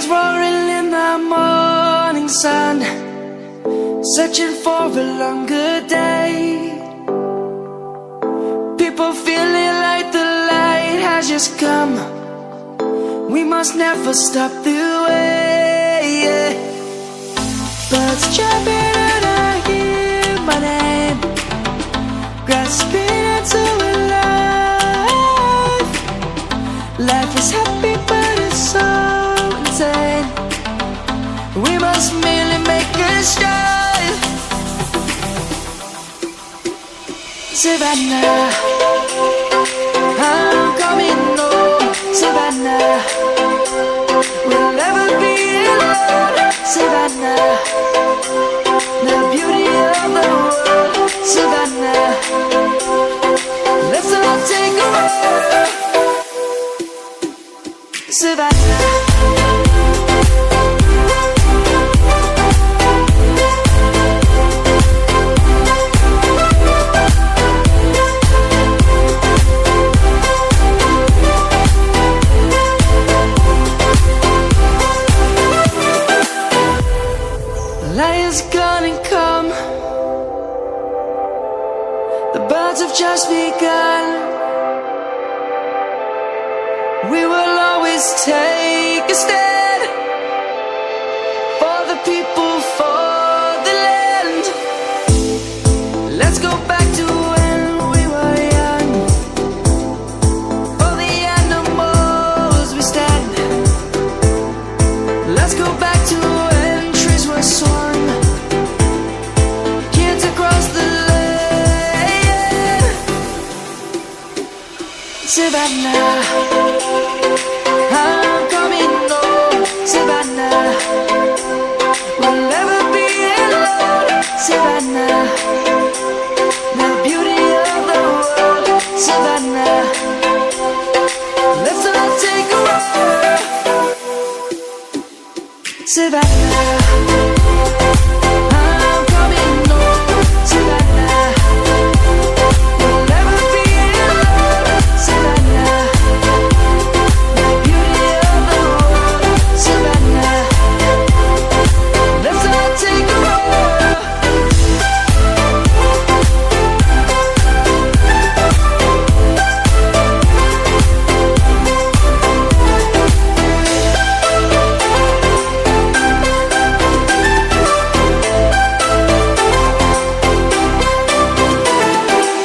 roaring in the morning sun, searching for a longer day. People feeling like the light has just come. We must never stop the way. Birds jumping and I hear my name, grasping into a life. Life is happy but it's so insane. We must merely make a strive. Savannah, I'm coming home. Savannah, we'll never be alone. Savannah, the beauty of the world. Savannah, let's all take a walk. Savannah, lion's gonna come. The birds have just begun. We will always take a stand for the people, for the land. Let's go back to when we were young. For the animals we stand. Let's go back to when trees were swung, kids across the land. Savannah, I'm coming home. Savannah, we'll never be alone. Savannah, the beauty of the world. Savannah, let's all take a walk. Savannah, I'm coming home. Savannah, we'll never be alone. Savannah, the beauty of the world. Savannah, let's all take a walk.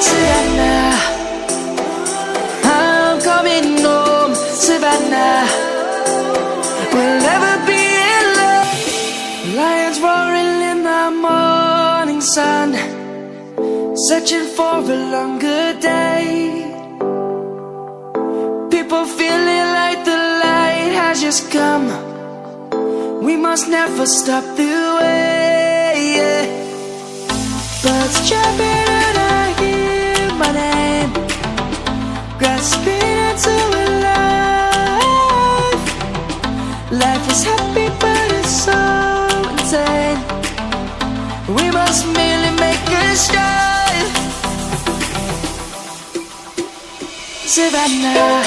Savannah, I'm coming home. Savannah, we'll never be alone. Lions roaring in the morning sun, searching for a longer day. People feeling like the light has just come. We must never stop the way. Birds jumping and I hear my name, grasping into a life. Life is happy but it's so insane. We must merely make a strive. Savannah,